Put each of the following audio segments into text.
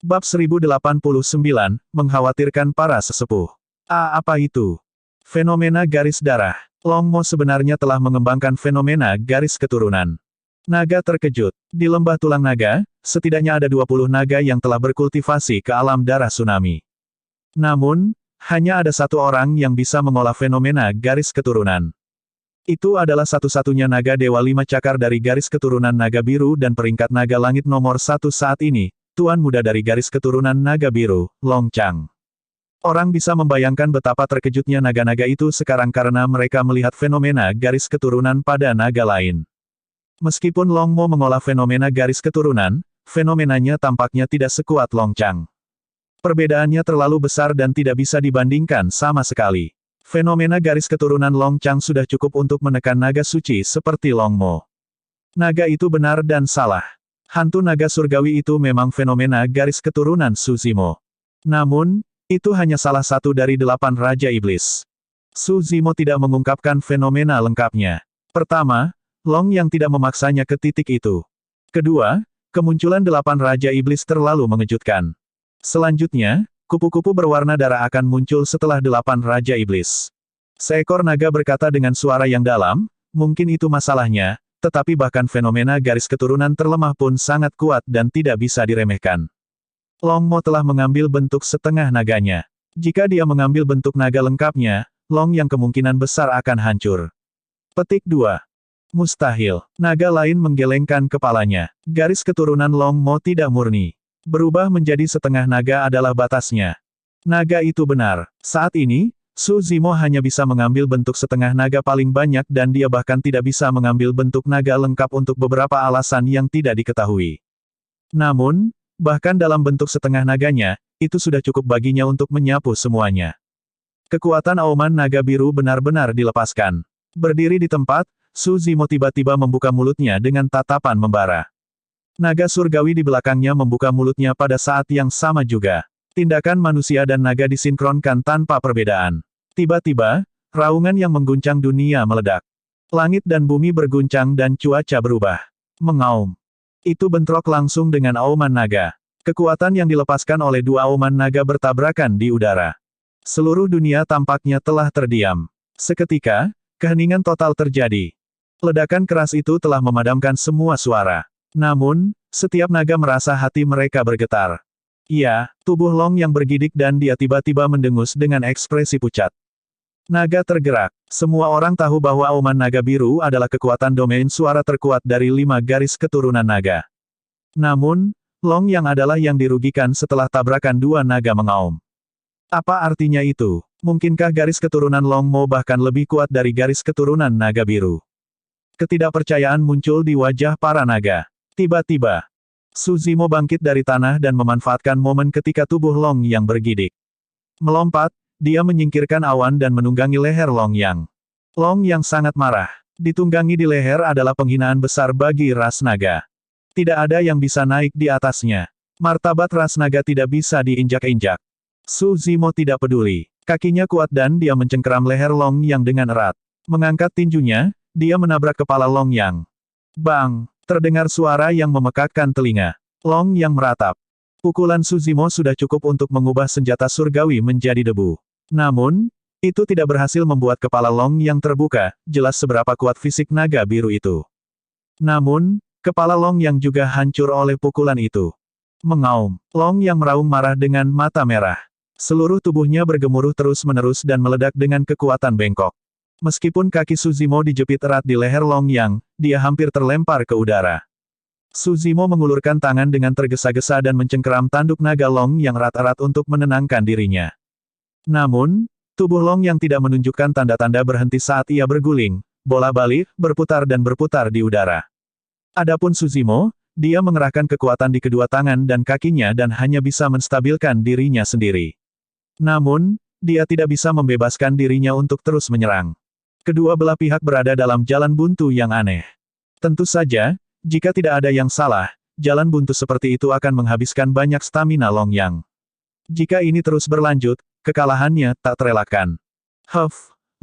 Bab 1089, mengkhawatirkan para sesepuh. Apa itu? Fenomena garis darah. Long Mo sebenarnya telah mengembangkan fenomena garis keturunan. Naga terkejut. Di lembah tulang naga, setidaknya ada 20 naga yang telah berkultivasi ke alam darah tsunami. Namun, hanya ada satu orang yang bisa mengolah fenomena garis keturunan. Itu adalah satu-satunya naga Dewa Lima Cakar dari garis keturunan naga biru dan peringkat naga langit nomor 1 saat ini, Tuan muda dari garis keturunan naga biru, Long Chang. Orang bisa membayangkan betapa terkejutnya naga-naga itu sekarang karena mereka melihat fenomena garis keturunan pada naga lain. Meskipun Long Mo mengolah fenomena garis keturunan, fenomenanya tampaknya tidak sekuat Long Chang. Perbedaannya terlalu besar dan tidak bisa dibandingkan sama sekali. Fenomena garis keturunan Long Chang sudah cukup untuk menekan naga suci seperti Long Mo. Naga itu benar dan salah. Hantu naga surgawi itu memang fenomena garis keturunan Su Zimo. Namun, itu hanya salah satu dari 8 Raja Iblis. Su Zimo tidak mengungkapkan fenomena lengkapnya. Pertama, Long yang tidak memaksanya ke titik itu. Kedua, kemunculan 8 Raja Iblis terlalu mengejutkan. Selanjutnya, kupu-kupu berwarna darah akan muncul setelah 8 Raja Iblis. Seekor naga berkata dengan suara yang dalam, mungkin itu masalahnya, tetapi bahkan fenomena garis keturunan terlemah pun sangat kuat dan tidak bisa diremehkan. Long Mo telah mengambil bentuk setengah naganya. Jika dia mengambil bentuk naga lengkapnya, Long yang kemungkinan besar akan hancur. Petik 2. Mustahil. Naga lain menggelengkan kepalanya. Garis keturunan Long Mo tidak murni. Berubah menjadi setengah naga adalah batasnya. Naga itu benar. Saat ini, Su Zimo hanya bisa mengambil bentuk setengah naga paling banyak dan dia bahkan tidak bisa mengambil bentuk naga lengkap untuk beberapa alasan yang tidak diketahui. Namun, bahkan dalam bentuk setengah naganya, itu sudah cukup baginya untuk menyapu semuanya. Kekuatan auman naga biru benar-benar dilepaskan. Berdiri di tempat, Su Zimo tiba-tiba membuka mulutnya dengan tatapan membara. Naga surgawi di belakangnya membuka mulutnya pada saat yang sama juga. Tindakan manusia dan naga disinkronkan tanpa perbedaan. Tiba-tiba, raungan yang mengguncang dunia meledak. Langit dan bumi berguncang dan cuaca berubah. Mengaum. Itu bentrok langsung dengan auman naga. Kekuatan yang dilepaskan oleh dua auman naga bertabrakan di udara. Seluruh dunia tampaknya telah terdiam. Seketika, keheningan total terjadi. Ledakan keras itu telah memadamkan semua suara. Namun, setiap naga merasa hati mereka bergetar. Iya, tubuh Long yang bergidik dan dia tiba-tiba mendengus dengan ekspresi pucat. Naga tergerak. Semua orang tahu bahwa auman naga biru adalah kekuatan domain suara terkuat dari 5 garis keturunan naga. Namun, Long yang adalah yang dirugikan setelah tabrakan 2 naga mengaum. Apa artinya itu? Mungkinkah garis keturunan Long Mo bahkan lebih kuat dari garis keturunan naga biru? Ketidakpercayaan muncul di wajah para naga. Tiba-tiba, Su Zimo bangkit dari tanah dan memanfaatkan momen ketika tubuh Long yang bergidik. Melompat, dia menyingkirkan awan dan menunggangi leher Long Yang. Long Yang sangat marah. Ditunggangi di leher adalah penghinaan besar bagi ras naga. Tidak ada yang bisa naik di atasnya. Martabat ras naga tidak bisa diinjak-injak. Su Zimo tidak peduli. Kakinya kuat dan dia mencengkeram leher Long Yang dengan erat. Mengangkat tinjunya, dia menabrak kepala Long Yang. Bang! Terdengar suara yang memekakkan telinga. Long yang meratap. Pukulan Su Zimo sudah cukup untuk mengubah senjata surgawi menjadi debu. Namun, itu tidak berhasil membuat kepala Long yang terbuka, jelas seberapa kuat fisik naga biru itu. Namun, kepala Long yang juga hancur oleh pukulan itu. Mengaum. Long yang meraung marah dengan mata merah. Seluruh tubuhnya bergemuruh terus-menerus dan meledak dengan kekuatan bengkok. Meskipun kaki Su Zimo dijepit erat di leher Long Yang, dia hampir terlempar ke udara. Su Zimo mengulurkan tangan dengan tergesa-gesa dan mencengkeram tanduk naga Long Yang erat-erat untuk menenangkan dirinya. Namun, tubuh Long Yang tidak menunjukkan tanda-tanda berhenti saat ia berguling, bola-balik, berputar dan berputar di udara. Adapun Su Zimo, dia mengerahkan kekuatan di kedua tangan dan kakinya dan hanya bisa menstabilkan dirinya sendiri. Namun, dia tidak bisa membebaskan dirinya untuk terus menyerang. Kedua belah pihak berada dalam jalan buntu yang aneh. Tentu saja, jika tidak ada yang salah, jalan buntu seperti itu akan menghabiskan banyak stamina Long Yang. Jika ini terus berlanjut, kekalahannya tak terelakkan.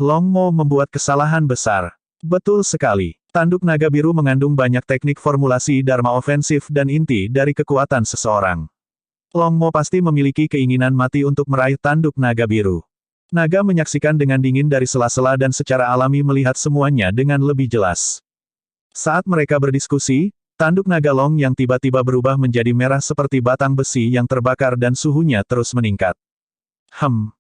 Long Mo membuat kesalahan besar. Betul sekali. Tanduk naga biru mengandung banyak teknik formulasi dharma ofensif dan inti dari kekuatan seseorang. Long Mo pasti memiliki keinginan mati untuk meraih tanduk naga biru. Naga menyaksikan dengan dingin dari sela-sela dan secara alami melihat semuanya dengan lebih jelas. Saat mereka berdiskusi, tanduk naga Long yang tiba-tiba berubah menjadi merah seperti batang besi yang terbakar dan suhunya terus meningkat.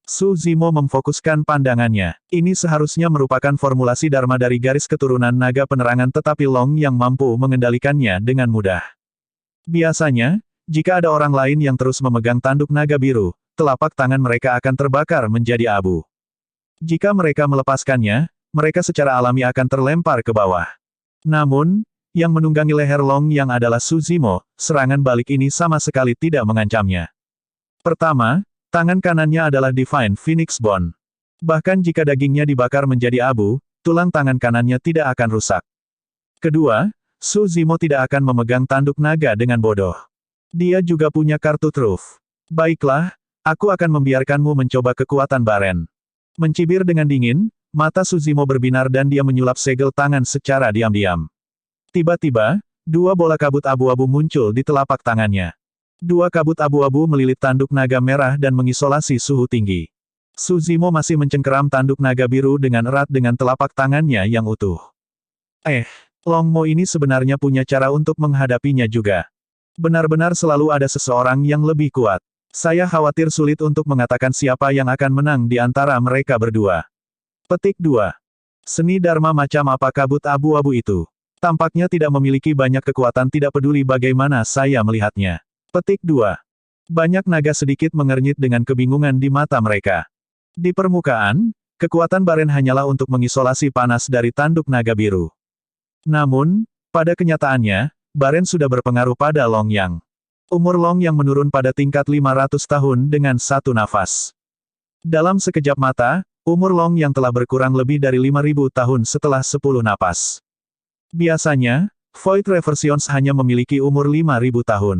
Su Zimo memfokuskan pandangannya. Ini seharusnya merupakan formulasi Dharma dari garis keturunan naga penerangan tetapi Long yang mampu mengendalikannya dengan mudah. Biasanya, jika ada orang lain yang terus memegang tanduk naga biru, telapak tangan mereka akan terbakar menjadi abu. Jika mereka melepaskannya, mereka secara alami akan terlempar ke bawah. Namun, yang menunggangi leher Long yang adalah Su Zimo, serangan balik ini sama sekali tidak mengancamnya. Pertama, tangan kanannya adalah Divine Phoenix Bone. Bahkan jika dagingnya dibakar menjadi abu, tulang tangan kanannya tidak akan rusak. Kedua, Su Zimo tidak akan memegang tanduk naga dengan bodoh. Dia juga punya kartu truf. Baiklah, aku akan membiarkanmu mencoba kekuatan Baren. Mencibir dengan dingin, mata Su Zimo berbinar dan dia menyulap segel tangan secara diam-diam. Tiba-tiba, dua bola kabut abu-abu muncul di telapak tangannya. Dua kabut abu-abu melilit tanduk naga merah dan mengisolasi suhu tinggi. Su Zimo masih mencengkeram tanduk naga biru dengan erat dengan telapak tangannya yang utuh. Long Mo ini sebenarnya punya cara untuk menghadapinya juga. Benar-benar selalu ada seseorang yang lebih kuat. Saya khawatir sulit untuk mengatakan siapa yang akan menang di antara mereka berdua. Petik 2. Seni Dharma macam apa kabut abu-abu itu? Tampaknya tidak memiliki banyak kekuatan tidak peduli bagaimana saya melihatnya. Petik 2. Banyak naga sedikit mengernyit dengan kebingungan di mata mereka. Di permukaan, kekuatan Baren hanyalah untuk mengisolasi panas dari tanduk naga biru. Namun, pada kenyataannya, Baren sudah berpengaruh pada Long Yang. Umur Long Yang menurun pada tingkat 500 tahun dengan satu nafas. Dalam sekejap mata, umur Long Yang telah berkurang lebih dari 5.000 tahun setelah 10 napas. Biasanya, Void Reversions hanya memiliki umur 5.000 tahun.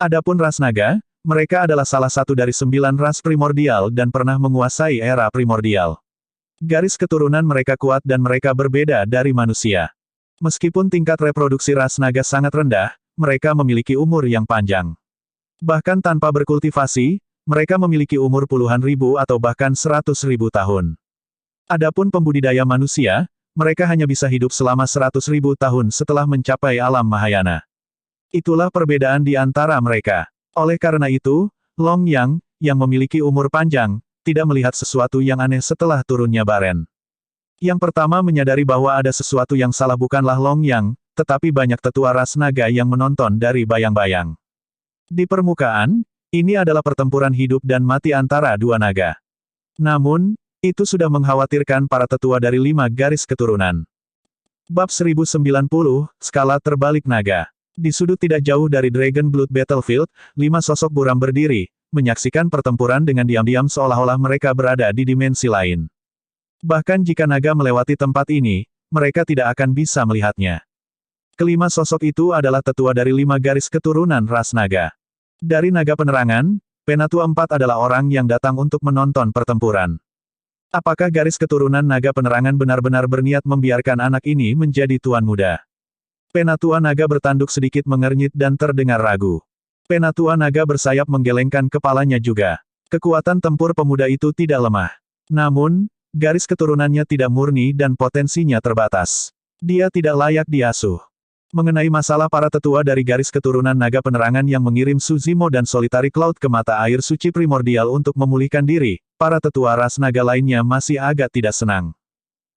Adapun ras naga, mereka adalah salah satu dari 9 ras primordial dan pernah menguasai era primordial. Garis keturunan mereka kuat dan mereka berbeda dari manusia. Meskipun tingkat reproduksi ras naga sangat rendah, mereka memiliki umur yang panjang. Bahkan tanpa berkultivasi, mereka memiliki umur puluhan ribu atau bahkan 100.000 tahun. Adapun pembudidaya manusia, mereka hanya bisa hidup selama 100.000 tahun setelah mencapai alam Mahayana. Itulah perbedaan di antara mereka. Oleh karena itu, Long Yang, yang memiliki umur panjang, tidak melihat sesuatu yang aneh setelah turunnya Baren. Yang pertama menyadari bahwa ada sesuatu yang salah bukanlah Long Yang, tetapi banyak tetua ras naga yang menonton dari bayang-bayang. Di permukaan, ini adalah pertempuran hidup dan mati antara dua naga. Namun, itu sudah mengkhawatirkan para tetua dari 5 garis keturunan. Bab 1090, Skala Terbalik Naga. Di sudut tidak jauh dari Dragon Blood Battlefield, 5 sosok buram berdiri, menyaksikan pertempuran dengan diam-diam seolah-olah mereka berada di dimensi lain. Bahkan jika naga melewati tempat ini, mereka tidak akan bisa melihatnya. Kelima sosok itu adalah tetua dari 5 garis keturunan ras naga. Dari naga penerangan, Penatua 4 adalah orang yang datang untuk menonton pertempuran. Apakah garis keturunan naga penerangan benar-benar berniat membiarkan anak ini menjadi tuan muda? Penatua naga bertanduk sedikit mengernyit dan terdengar ragu. Penatua naga bersayap menggelengkan kepalanya juga. Kekuatan tempur pemuda itu tidak lemah. Namun, garis keturunannya tidak murni dan potensinya terbatas. Dia tidak layak diasuh. Mengenai masalah para tetua dari garis keturunan naga penerangan yang mengirim Su Zimo dan Solitary Cloud ke mata air suci primordial untuk memulihkan diri, para tetua ras naga lainnya masih agak tidak senang.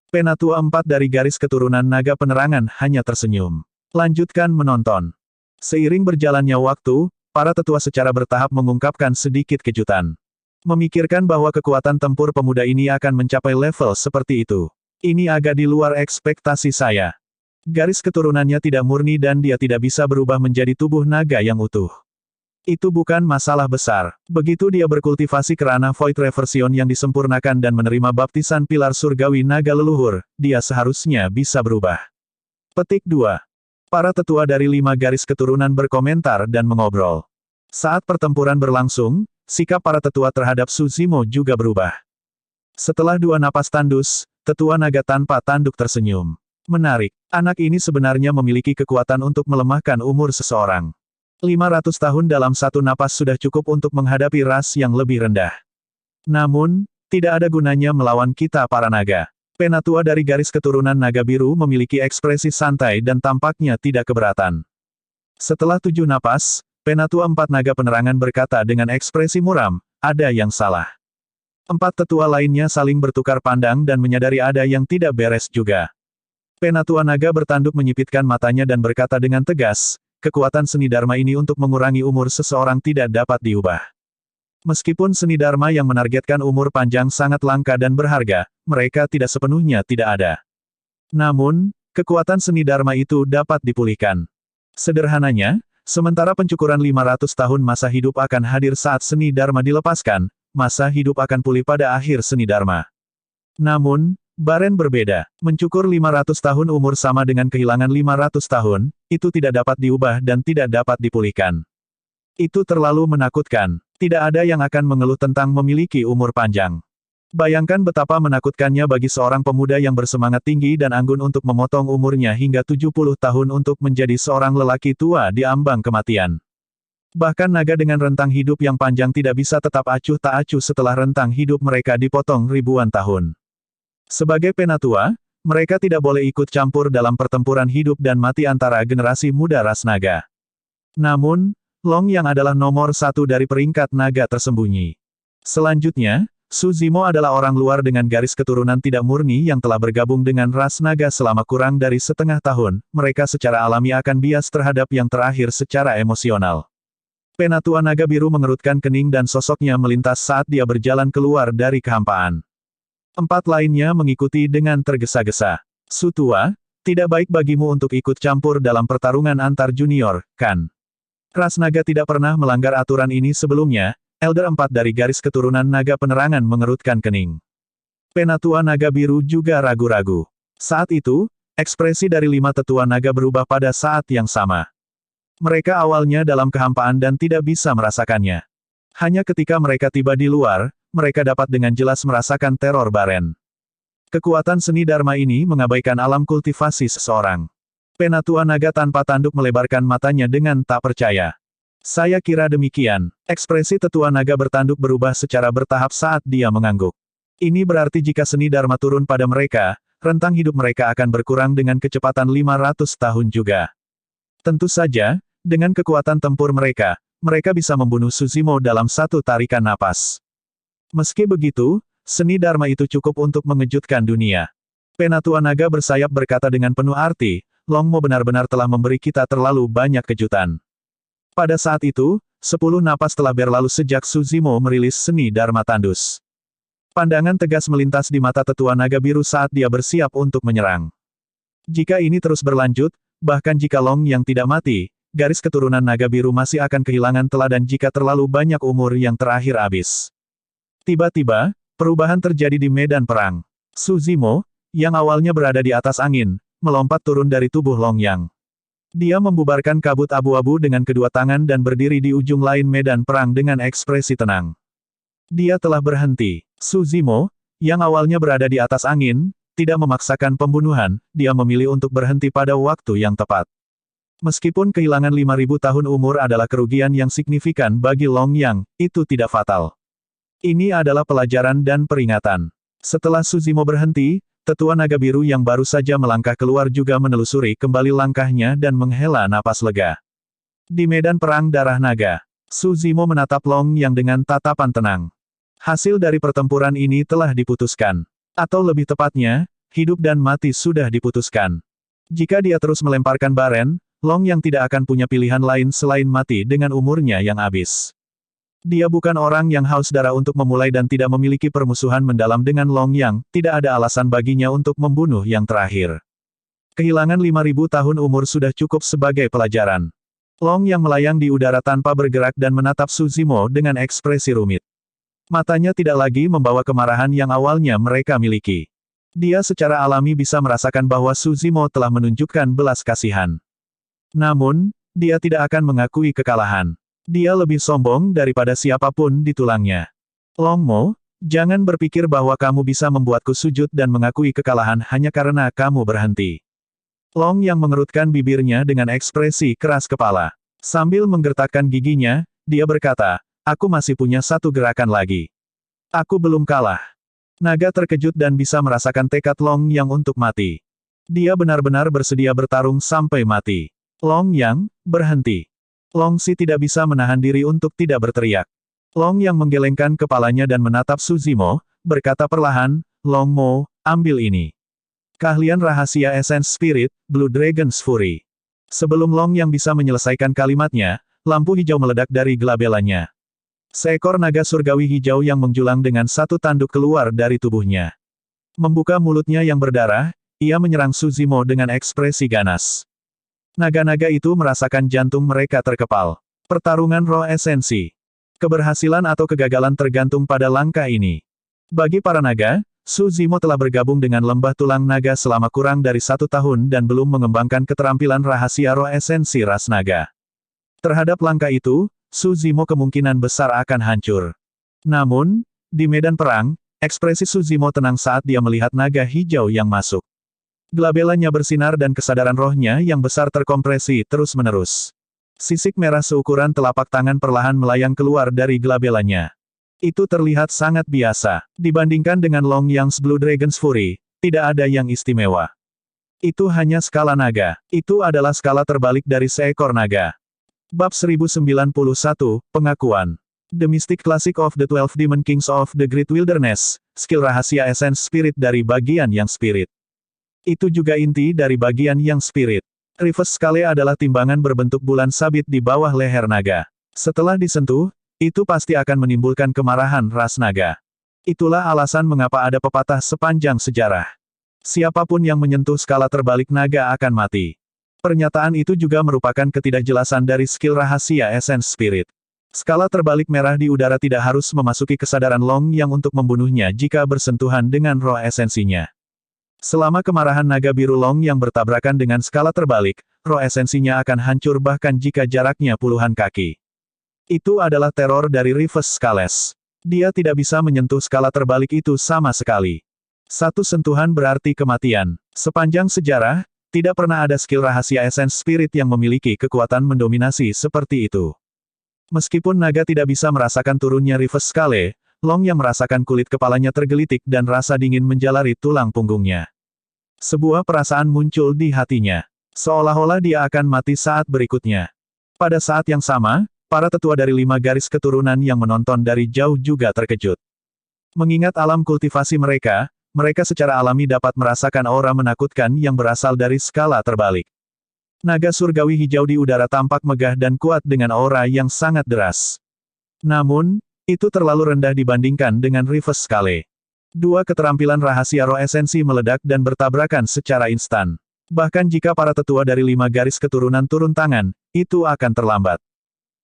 Penatua 4 dari garis keturunan naga penerangan hanya tersenyum. Lanjutkan menonton. Seiring berjalannya waktu, para tetua secara bertahap mengungkapkan sedikit kejutan. Memikirkan bahwa kekuatan tempur pemuda ini akan mencapai level seperti itu. Ini agak di luar ekspektasi saya. Garis keturunannya tidak murni dan dia tidak bisa berubah menjadi tubuh naga yang utuh. Itu bukan masalah besar. Begitu dia berkultivasi kerana Void Reversion yang disempurnakan dan menerima baptisan pilar surgawi naga leluhur, dia seharusnya bisa berubah. Petik 2. Para tetua dari 5 garis keturunan berkomentar dan mengobrol. Saat pertempuran berlangsung, sikap para tetua terhadap Su Zimo juga berubah. Setelah 2 napas tandus, tetua naga tanpa tanduk tersenyum. Menarik, anak ini sebenarnya memiliki kekuatan untuk melemahkan umur seseorang. 500 tahun dalam satu napas sudah cukup untuk menghadapi ras yang lebih rendah. Namun, tidak ada gunanya melawan kita para naga. Penatua dari garis keturunan naga biru memiliki ekspresi santai dan tampaknya tidak keberatan. Setelah 7 napas, Penatua 4 naga penerangan berkata dengan ekspresi muram, ada yang salah. 4 tetua lainnya saling bertukar pandang dan menyadari ada yang tidak beres juga. Penatua naga bertanduk menyipitkan matanya dan berkata dengan tegas, kekuatan seni dharma ini untuk mengurangi umur seseorang tidak dapat diubah. Meskipun seni dharma yang menargetkan umur panjang sangat langka dan berharga, mereka tidak sepenuhnya tidak ada. Namun, kekuatan seni dharma itu dapat dipulihkan. Sederhananya, sementara pencukuran 500 tahun masa hidup akan hadir saat seni dharma dilepaskan, masa hidup akan pulih pada akhir seni dharma. Namun, Baren berbeda. Mencukur 500 tahun umur sama dengan kehilangan 500 tahun, itu tidak dapat diubah dan tidak dapat dipulihkan. Itu terlalu menakutkan. Tidak ada yang akan mengeluh tentang memiliki umur panjang. Bayangkan betapa menakutkannya bagi seorang pemuda yang bersemangat tinggi dan anggun untuk memotong umurnya hingga 70 tahun untuk menjadi seorang lelaki tua di ambang kematian. Bahkan naga dengan rentang hidup yang panjang tidak bisa tetap acuh tak acuh setelah rentang hidup mereka dipotong ribuan tahun. Sebagai penatua, mereka tidak boleh ikut campur dalam pertempuran hidup dan mati antara generasi muda ras naga. Namun, Long Yang adalah nomor 1 dari peringkat naga tersembunyi. Selanjutnya, Su Zimo adalah orang luar dengan garis keturunan tidak murni yang telah bergabung dengan ras naga selama kurang dari setengah tahun, mereka secara alami akan bias terhadap yang terakhir secara emosional. Penatua naga biru mengerutkan kening dan sosoknya melintas saat dia berjalan keluar dari kehampaan. 4 lainnya mengikuti dengan tergesa-gesa. Su tua, tidak baik bagimu untuk ikut campur dalam pertarungan antar junior, kan? Ras naga tidak pernah melanggar aturan ini sebelumnya, Elder 4 dari garis keturunan naga penerangan mengerutkan kening. Penatua naga biru juga ragu-ragu. Saat itu, ekspresi dari 5 tetua naga berubah pada saat yang sama. Mereka awalnya dalam kehampaan dan tidak bisa merasakannya. Hanya ketika mereka tiba di luar, mereka dapat dengan jelas merasakan teror Baren. Kekuatan seni dharma ini mengabaikan alam kultivasi seseorang. Penatua naga tanpa tanduk melebarkan matanya dengan tak percaya. Saya kira demikian. Ekspresi tetua naga bertanduk berubah secara bertahap saat dia mengangguk. Ini berarti jika seni dharma turun pada mereka, rentang hidup mereka akan berkurang dengan kecepatan 500 tahun juga. Tentu saja, dengan kekuatan tempur mereka, mereka bisa membunuh Su Zimo dalam satu tarikan napas. Meski begitu, seni dharma itu cukup untuk mengejutkan dunia. Penatua naga bersayap berkata dengan penuh arti, Long Mo benar-benar telah memberi kita terlalu banyak kejutan. Pada saat itu, 10 napas telah berlalu sejak Su Zimo merilis seni dharma tandus. Pandangan tegas melintas di mata tetua naga biru saat dia bersiap untuk menyerang. Jika ini terus berlanjut, bahkan jika Long yang tidak mati, garis keturunan naga biru masih akan kehilangan teladan jika terlalu banyak umur yang terakhir habis. Tiba-tiba, perubahan terjadi di medan perang. Su Zimo, yang awalnya berada di atas angin, melompat turun dari tubuh Long Yang. Dia membubarkan kabut abu-abu dengan kedua tangan dan berdiri di ujung lain medan perang dengan ekspresi tenang. Dia telah berhenti. Su Zimo, yang awalnya berada di atas angin, tidak memaksakan pembunuhan, dia memilih untuk berhenti pada waktu yang tepat. Meskipun kehilangan 5.000 tahun umur adalah kerugian yang signifikan bagi Long Yang, itu tidak fatal. Ini adalah pelajaran dan peringatan. Setelah Su Zimo berhenti, tetua naga biru yang baru saja melangkah keluar juga menelusuri kembali langkahnya dan menghela napas lega. Di medan perang darah naga, Su Zimo menatap Long Yang dengan tatapan tenang. Hasil dari pertempuran ini telah diputuskan. Atau lebih tepatnya, hidup dan mati sudah diputuskan. Jika dia terus melemparkan Baren, Long Yang tidak akan punya pilihan lain selain mati dengan umurnya yang habis. Dia bukan orang yang haus darah untuk memulai dan tidak memiliki permusuhan mendalam dengan Long Yang, tidak ada alasan baginya untuk membunuh yang terakhir. Kehilangan 5.000 tahun umur sudah cukup sebagai pelajaran. Long Yang melayang di udara tanpa bergerak dan menatap Su Zimo dengan ekspresi rumit. Matanya tidak lagi membawa kemarahan yang awalnya mereka miliki. Dia secara alami bisa merasakan bahwa Su Zimo telah menunjukkan belas kasihan. Namun, dia tidak akan mengakui kekalahan. Dia lebih sombong daripada siapapun di tulangnya. Long Mo, jangan berpikir bahwa kamu bisa membuatku sujud dan mengakui kekalahan hanya karena kamu berhenti. Long Yang mengerutkan bibirnya dengan ekspresi keras kepala. Sambil menggertakkan giginya, dia berkata, aku masih punya satu gerakan lagi. Aku belum kalah. Naga terkejut dan bisa merasakan tekad Long Yang untuk mati. Dia benar-benar bersedia bertarung sampai mati. Long Yang, berhenti. Long Si tidak bisa menahan diri untuk tidak berteriak. Long Yang menggelengkan kepalanya dan menatap Su Zimo, berkata perlahan, Long Mo, ambil ini. Keahlian rahasia Essence Spirit, Blue Dragon's Fury. Sebelum Long Yang bisa menyelesaikan kalimatnya, lampu hijau meledak dari gelabelanya. Seekor naga surgawi hijau yang menjulang dengan satu tanduk keluar dari tubuhnya. Membuka mulutnya yang berdarah, ia menyerang Su Zimo dengan ekspresi ganas. Naga-naga itu merasakan jantung mereka terkepal. Pertarungan roh esensi. Keberhasilan atau kegagalan tergantung pada langkah ini. Bagi para naga, Su Zimo telah bergabung dengan lembah tulang naga selama kurang dari 1 tahun dan belum mengembangkan keterampilan rahasia roh esensi ras naga. Terhadap langkah itu, Su Zimo kemungkinan besar akan hancur. Namun, di medan perang, ekspresi Su Zimo tenang saat dia melihat naga hijau yang masuk. Gelabelanya bersinar dan kesadaran rohnya yang besar terkompresi terus-menerus. Sisik merah seukuran telapak tangan perlahan melayang keluar dari gelabelanya. Itu terlihat sangat biasa. Dibandingkan dengan Long Yang's Blue Dragon's Fury, tidak ada yang istimewa. Itu hanya skala naga. Itu adalah skala terbalik dari seekor naga. Bab 1091, Pengakuan. The Mystic Classic of the 12 Demon Kings of the Great Wilderness, skill rahasia Essence Spirit dari bagian yang Spirit. Itu juga inti dari bagian yang Spirit. Reverse Scale adalah timbangan berbentuk bulan sabit di bawah leher naga. Setelah disentuh, itu pasti akan menimbulkan kemarahan ras naga. Itulah alasan mengapa ada pepatah sepanjang sejarah. Siapapun yang menyentuh skala terbalik naga akan mati. Pernyataan itu juga merupakan ketidakjelasan dari skill rahasia Essence Spirit. Skala terbalik merah di udara tidak harus memasuki kesadaran Long Yang untuk membunuhnya jika bersentuhan dengan roh esensinya. Selama kemarahan naga biru Long Yang bertabrakan dengan skala terbalik, roh esensinya akan hancur bahkan jika jaraknya puluhan kaki. Itu adalah teror dari Reverse Scales. Dia tidak bisa menyentuh skala terbalik itu sama sekali. Satu sentuhan berarti kematian. Sepanjang sejarah, tidak pernah ada skill rahasia Essence Spirit yang memiliki kekuatan mendominasi seperti itu. Meskipun naga tidak bisa merasakan turunnya Reverse Scale, Long Yang merasakan kulit kepalanya tergelitik dan rasa dingin menjalari tulang punggungnya. Sebuah perasaan muncul di hatinya. Seolah-olah dia akan mati saat berikutnya. Pada saat yang sama, para tetua dari 5 garis keturunan yang menonton dari jauh juga terkejut. Mengingat alam kultivasi mereka, mereka secara alami dapat merasakan aura menakutkan yang berasal dari skala terbalik. Naga surgawi hijau di udara tampak megah dan kuat dengan aura yang sangat deras. Namun, itu terlalu rendah dibandingkan dengan Reverse Scale. Dua keterampilan rahasia roh esensi meledak dan bertabrakan secara instan. Bahkan jika para tetua dari 5 garis keturunan turun tangan, itu akan terlambat.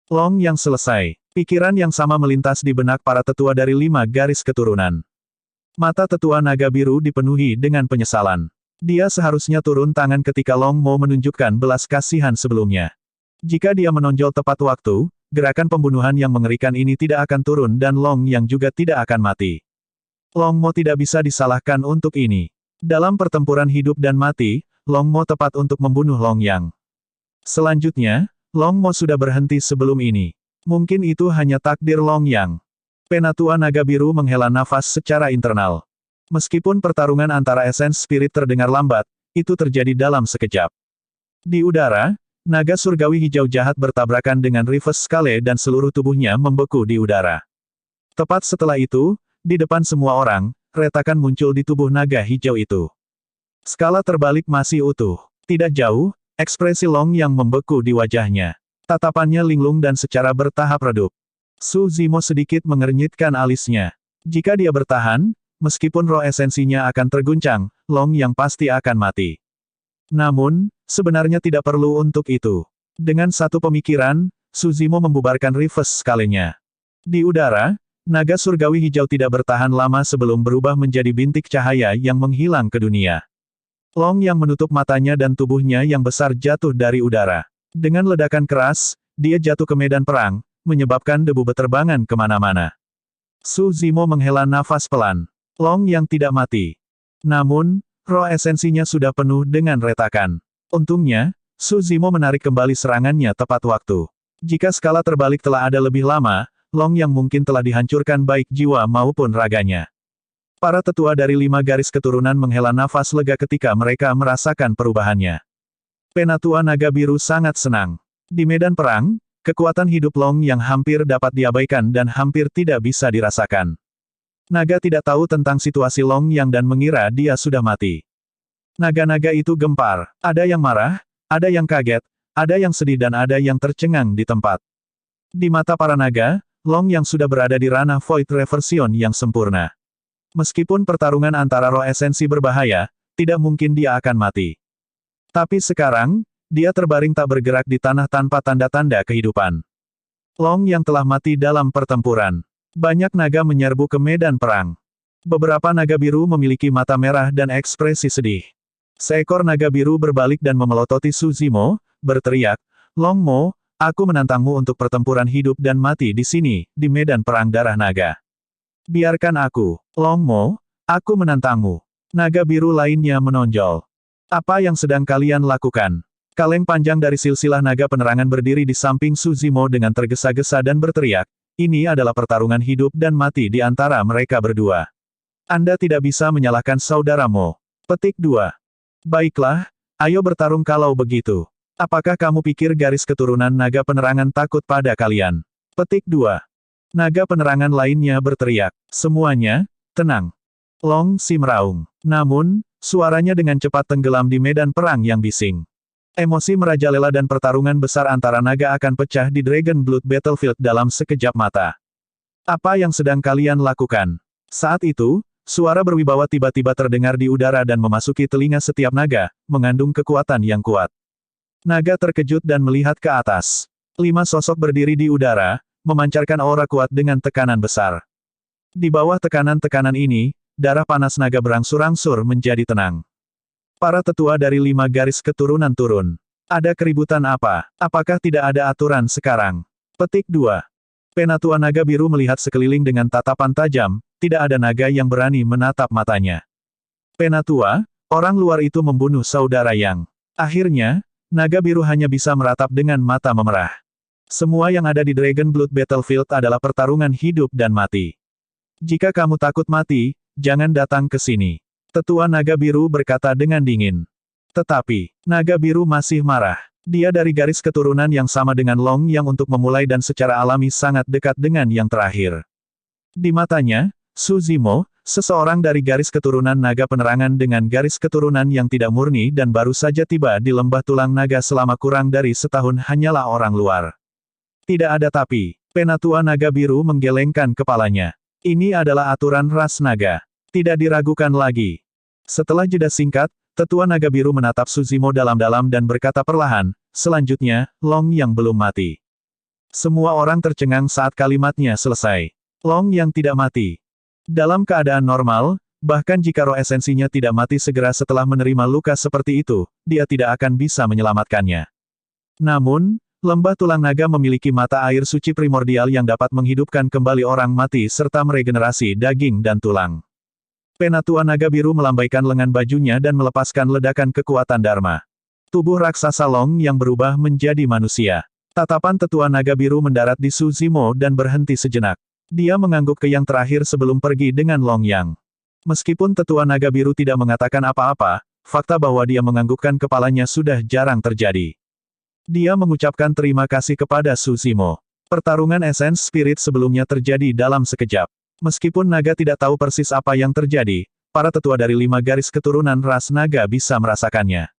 Long Yang selesai. Pikiran yang sama melintas di benak para tetua dari 5 garis keturunan. Mata tetua naga biru dipenuhi dengan penyesalan. Dia seharusnya turun tangan ketika Long Mo menunjukkan belas kasihan sebelumnya. Jika dia menonjol tepat waktu, gerakan pembunuhan yang mengerikan ini tidak akan turun dan Long Yang juga tidak akan mati. Long Mo tidak bisa disalahkan untuk ini. Dalam pertempuran hidup dan mati, Long Mo tepat untuk membunuh Long Yang. Selanjutnya, Long Mo sudah berhenti sebelum ini. Mungkin itu hanya takdir Long Yang. Penatua naga biru menghela nafas secara internal. Meskipun pertarungan antara Essence Spirit terdengar lambat, itu terjadi dalam sekejap. Di udara, naga surgawi hijau jahat bertabrakan dengan Reverse Scale dan seluruh tubuhnya membeku di udara. Tepat setelah itu, di depan semua orang, retakan muncul di tubuh naga hijau itu. Skala terbalik masih utuh. Tidak jauh, ekspresi Long Yang membeku di wajahnya. Tatapannya linglung dan secara bertahap redup. Su Zimo sedikit mengernyitkan alisnya. Jika dia bertahan, meskipun roh esensinya akan terguncang, Long Yang pasti akan mati. Namun, sebenarnya tidak perlu untuk itu. Dengan satu pemikiran, Su Zimo membubarkan Reverse Scale-nya. Di udara, naga surgawi hijau tidak bertahan lama sebelum berubah menjadi bintik cahaya yang menghilang ke dunia. Long Yang menutup matanya dan tubuhnya yang besar jatuh dari udara. Dengan ledakan keras, dia jatuh ke medan perang, menyebabkan debu beterbangan kemana-mana. Su Zimo menghela nafas pelan. Long Yang tidak mati. Namun, roh esensinya sudah penuh dengan retakan. Untungnya, Su Zimo menarik kembali serangannya tepat waktu. Jika skala terbalik telah ada lebih lama, Long yang mungkin telah dihancurkan baik jiwa maupun raganya. Para tetua dari 5 garis keturunan menghela nafas lega ketika mereka merasakan perubahannya. Penatua Naga Biru sangat senang. Di medan perang, kekuatan hidup Long yang hampir dapat diabaikan dan hampir tidak bisa dirasakan. Naga tidak tahu tentang situasi Long Yang dan mengira dia sudah mati. Naga-naga itu gempar, ada yang marah, ada yang kaget, ada yang sedih dan ada yang tercengang di tempat. Di mata para naga, Long Yang sudah berada di ranah Void Reversion yang sempurna. Meskipun pertarungan antara roh esensi berbahaya, tidak mungkin dia akan mati. Tapi sekarang, dia terbaring tak bergerak di tanah tanpa tanda-tanda kehidupan. Long Yang telah mati dalam pertempuran. Banyak naga menyerbu ke medan perang. Beberapa naga biru memiliki mata merah dan ekspresi sedih. Seekor naga biru berbalik dan memelototi Su Zimo, berteriak, "Long Mo, aku menantangmu untuk pertempuran hidup dan mati di sini, di medan perang darah naga. Biarkan aku, Long Mo, aku menantangmu." Naga biru lainnya menonjol. "Apa yang sedang kalian lakukan?" Kaleng panjang dari silsilah naga penerangan berdiri di samping Su Zimo dengan tergesa-gesa dan berteriak, "Ini adalah pertarungan hidup dan mati di antara mereka berdua. Anda tidak bisa menyalahkan saudara Mo." Petik 2. Baiklah, ayo bertarung kalau begitu. Apakah kamu pikir garis keturunan naga penerangan takut pada kalian? Petik 2. Naga penerangan lainnya berteriak. Semuanya, tenang. Long Si meraung. Namun, suaranya dengan cepat tenggelam di medan perang yang bising. Emosi merajalela dan pertarungan besar antara naga akan pecah di Dragon Blood Battlefield dalam sekejap mata. Apa yang sedang kalian lakukan? Saat itu, suara berwibawa tiba-tiba terdengar di udara dan memasuki telinga setiap naga, mengandung kekuatan yang kuat. Naga terkejut dan melihat ke atas. 5 sosok berdiri di udara, memancarkan aura kuat dengan tekanan besar. Di bawah tekanan-tekanan ini, darah panas naga berangsur-angsur menjadi tenang. Para tetua dari 5 garis keturunan turun. Ada keributan apa? Apakah tidak ada aturan sekarang? Petik 2. Penatua Naga Biru melihat sekeliling dengan tatapan tajam, tidak ada naga yang berani menatap matanya. Penatua, orang luar itu membunuh saudara Yang. Akhirnya, Naga Biru hanya bisa meratap dengan mata memerah. Semua yang ada di Dragon Blood Battlefield adalah pertarungan hidup dan mati. Jika kamu takut mati, jangan datang ke sini. Tetua Naga Biru berkata dengan dingin. Tetapi, Naga Biru masih marah. Dia dari garis keturunan yang sama dengan Long Yang untuk memulai dan secara alami sangat dekat dengan yang terakhir. Di matanya, Su Zimo, seseorang dari garis keturunan naga penerangan dengan garis keturunan yang tidak murni dan baru saja tiba di lembah tulang naga selama kurang dari setahun hanyalah orang luar. Tidak ada tapi, Penatua Naga Biru menggelengkan kepalanya. Ini adalah aturan ras naga. Tidak diragukan lagi. Setelah jeda singkat, Tetua Naga Biru menatap Su Zimo dalam-dalam dan berkata perlahan, selanjutnya, Long Yang belum mati. Semua orang tercengang saat kalimatnya selesai. Long Yang tidak mati. Dalam keadaan normal, bahkan jika roh esensinya tidak mati segera setelah menerima luka seperti itu, dia tidak akan bisa menyelamatkannya. Namun, lembah tulang naga memiliki mata air suci primordial yang dapat menghidupkan kembali orang mati serta meregenerasi daging dan tulang. Penatua Naga Biru melambaikan lengan bajunya dan melepaskan ledakan kekuatan Dharma. Tubuh raksasa Long yang berubah menjadi manusia. Tatapan Tetua Naga Biru mendarat di Su Zimo dan berhenti sejenak. Dia mengangguk ke yang terakhir sebelum pergi dengan Long Yang. Meskipun Tetua Naga Biru tidak mengatakan apa-apa, fakta bahwa dia menganggukkan kepalanya sudah jarang terjadi. Dia mengucapkan terima kasih kepada Su Zimo. Pertarungan Essence Spirit sebelumnya terjadi dalam sekejap. Meskipun naga tidak tahu persis apa yang terjadi, para tetua dari 5 garis keturunan ras naga bisa merasakannya.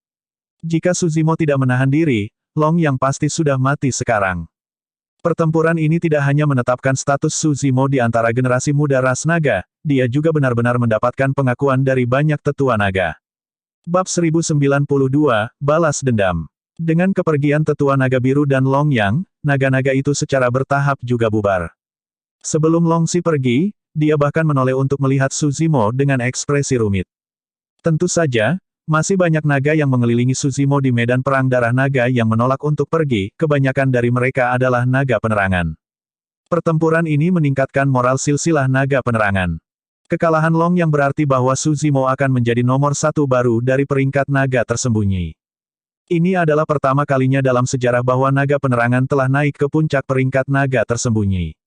Jika Su Zimo tidak menahan diri, Long Yang pasti sudah mati sekarang. Pertempuran ini tidak hanya menetapkan status Su Zimo di antara generasi muda ras naga, dia juga benar-benar mendapatkan pengakuan dari banyak tetua naga. Bab 1092, Balas Dendam. Dengan kepergian Tetua Naga Biru dan Long Yang, naga-naga itu secara bertahap juga bubar. Sebelum Long Si pergi, dia bahkan menoleh untuk melihat Su Zimo dengan ekspresi rumit. Tentu saja, masih banyak naga yang mengelilingi Su Zimo di medan perang darah naga yang menolak untuk pergi, kebanyakan dari mereka adalah naga penerangan. Pertempuran ini meningkatkan moral silsilah naga penerangan. Kekalahan Long yang berarti bahwa Su Zimo akan menjadi nomor 1 baru dari peringkat naga tersembunyi. Ini adalah pertama kalinya dalam sejarah bahwa naga penerangan telah naik ke puncak peringkat naga tersembunyi.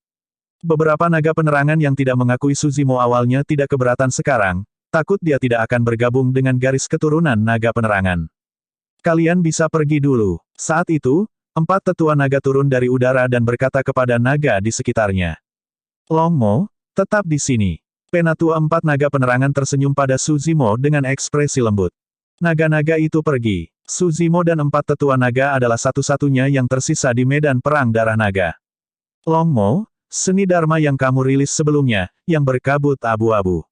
Beberapa naga penerangan yang tidak mengakui Suzimo awalnya tidak keberatan sekarang, takut dia tidak akan bergabung dengan garis keturunan naga penerangan. Kalian bisa pergi dulu. Saat itu, 4 tetua naga turun dari udara dan berkata kepada naga di sekitarnya. Longmo, tetap di sini. Penatua 4 naga penerangan tersenyum pada Suzimo dengan ekspresi lembut. Naga-naga itu pergi. Suzimo dan 4 tetua naga adalah satu-satunya yang tersisa di medan perang darah naga. Longmo, seni Dharma yang kamu rilis sebelumnya, yang berkabut abu-abu.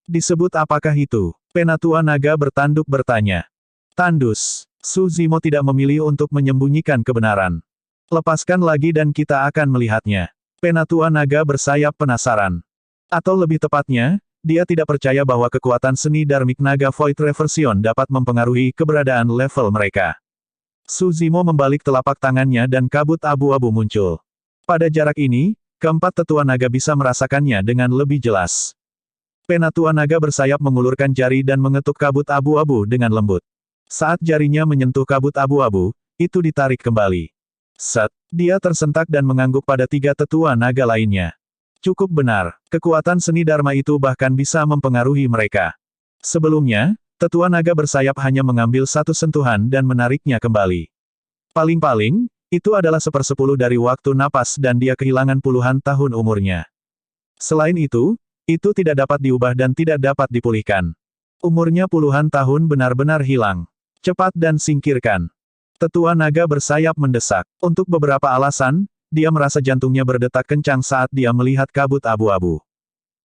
Disebut apakah itu? Penatua naga bertanduk bertanya. Tandus. Suzimo tidak memilih untuk menyembunyikan kebenaran. Lepaskan lagi dan kita akan melihatnya. Penatua naga bersayap penasaran. Atau lebih tepatnya, dia tidak percaya bahwa kekuatan seni Dharmic Naga Void Reversion dapat mempengaruhi keberadaan level mereka. Suzimo membalik telapak tangannya dan kabut abu-abu muncul. Pada jarak ini, keempat tetua naga bisa merasakannya dengan lebih jelas. Penatua naga bersayap mengulurkan jari dan mengetuk kabut abu-abu dengan lembut. Saat jarinya menyentuh kabut abu-abu, itu ditarik kembali. Set, dia tersentak dan mengangguk pada 3 tetua naga lainnya. Cukup benar, kekuatan seni Dharma itu bahkan bisa mempengaruhi mereka. Sebelumnya, tetua naga bersayap hanya mengambil 1 sentuhan dan menariknya kembali. Paling-paling, itu adalah 1/10 dari waktu napas dan dia kehilangan puluhan tahun umurnya. Selain itu tidak dapat diubah dan tidak dapat dipulihkan. Umurnya puluhan tahun benar-benar hilang. Cepat dan singkirkan. Tetua naga bersayap mendesak. Untuk beberapa alasan, dia merasa jantungnya berdetak kencang saat dia melihat kabut abu-abu.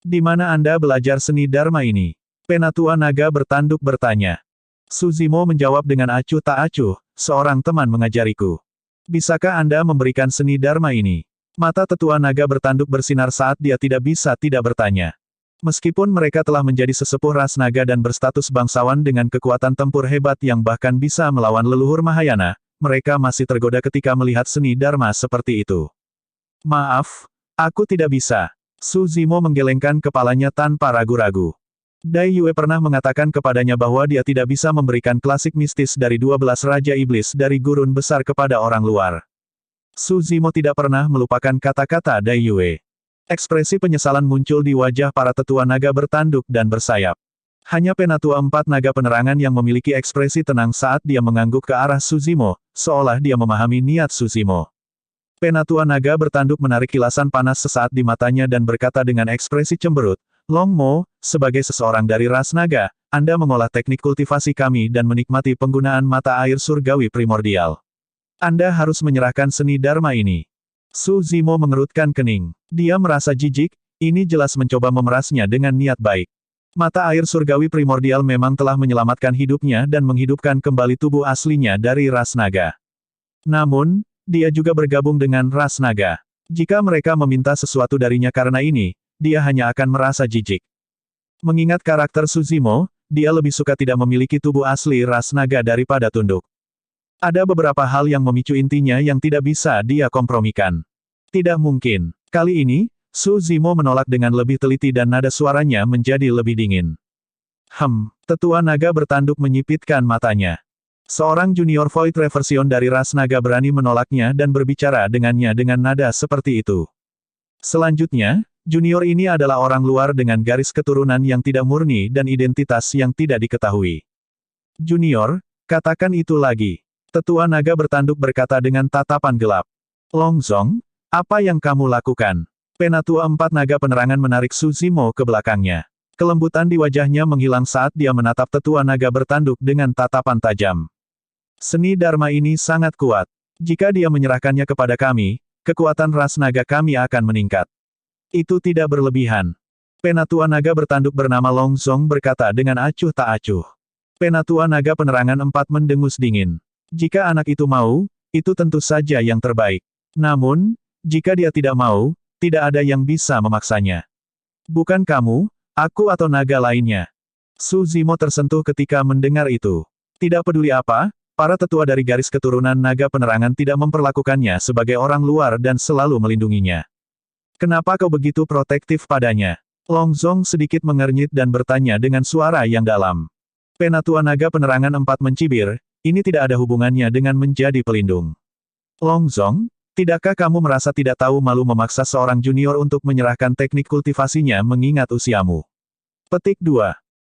Di mana Anda belajar seni Dharma ini? Penatua naga bertanduk bertanya. Suzimo menjawab dengan acuh tak acuh, seorang teman mengajariku. Bisakah Anda memberikan seni Dharma ini? Mata tetua naga bertanduk bersinar saat dia tidak bisa tidak bertanya. Meskipun mereka telah menjadi sesepuh ras naga dan berstatus bangsawan dengan kekuatan tempur hebat yang bahkan bisa melawan leluhur Mahayana, mereka masih tergoda ketika melihat seni Dharma seperti itu. Maaf, aku tidak bisa. Suzimo menggelengkan kepalanya tanpa ragu-ragu. Dai Yue pernah mengatakan kepadanya bahwa dia tidak bisa memberikan klasik mistis dari 12 Raja Iblis dari gurun besar kepada orang luar. Suzimo tidak pernah melupakan kata-kata Dai Yue. Ekspresi penyesalan muncul di wajah para tetua naga bertanduk dan bersayap. Hanya penatua 4 naga penerangan yang memiliki ekspresi tenang saat dia mengangguk ke arah Suzimo, seolah dia memahami niat Suzimo. Penatua naga bertanduk menarik kilasan panas sesaat di matanya dan berkata dengan ekspresi cemberut, Longmo, sebagai seseorang dari ras naga, Anda mengolah teknik kultivasi kami dan menikmati penggunaan mata air surgawi primordial. Anda harus menyerahkan seni Dharma ini. Suzimo mengerutkan kening. Dia merasa jijik, ini jelas mencoba memerasnya dengan niat baik. Mata air surgawi primordial memang telah menyelamatkan hidupnya dan menghidupkan kembali tubuh aslinya dari ras naga. Namun, dia juga bergabung dengan ras naga. Jika mereka meminta sesuatu darinya karena ini, dia hanya akan merasa jijik. Mengingat karakter Suzimo, dia lebih suka tidak memiliki tubuh asli ras naga daripada tunduk. Ada beberapa hal yang memicu intinya yang tidak bisa dia kompromikan. Tidak mungkin. Kali ini, Suzimo menolak dengan lebih teliti dan nada suaranya menjadi lebih dingin. Tetua naga bertanduk menyipitkan matanya. Seorang junior Void Reversion dari ras naga berani menolaknya dan berbicara dengannya dengan nada seperti itu. Selanjutnya, junior ini adalah orang luar dengan garis keturunan yang tidak murni dan identitas yang tidak diketahui. Junior, katakan itu lagi. Tetua naga bertanduk berkata dengan tatapan gelap. Longzong, apa yang kamu lakukan? Penatua 4 naga penerangan menarik Suzimo ke belakangnya. Kelembutan di wajahnya menghilang saat dia menatap tetua naga bertanduk dengan tatapan tajam. Seni Dharma ini sangat kuat. Jika dia menyerahkannya kepada kami, kekuatan ras naga kami akan meningkat. Itu tidak berlebihan. Penatua naga bertanduk bernama Longzong berkata dengan acuh tak acuh. Penatua naga penerangan 4 mendengus dingin. Jika anak itu mau, itu tentu saja yang terbaik. Namun, jika dia tidak mau, tidak ada yang bisa memaksanya. Bukan kamu, aku atau naga lainnya. Suzimo tersentuh ketika mendengar itu. Tidak peduli apa, para tetua dari garis keturunan naga penerangan tidak memperlakukannya sebagai orang luar dan selalu melindunginya. Kenapa kau begitu protektif padanya? Longzong sedikit mengernyit dan bertanya dengan suara yang dalam. Penatua naga penerangan 4 mencibir, ini tidak ada hubungannya dengan menjadi pelindung. Long Zong, tidakkah kamu merasa tidak tahu malu memaksa seorang junior untuk menyerahkan teknik kultivasinya mengingat usiamu? Petik 2.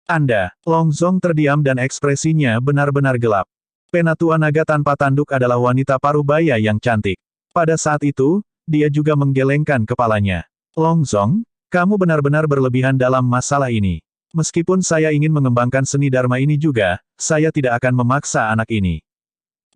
Anda, Long Zong terdiam dan ekspresinya benar-benar gelap. Penatua naga tanpa tanduk adalah wanita parubaya yang cantik. Pada saat itu, dia juga menggelengkan kepalanya. Long Zong, kamu benar-benar berlebihan dalam masalah ini. Meskipun saya ingin mengembangkan seni Dharma ini juga, saya tidak akan memaksa anak ini.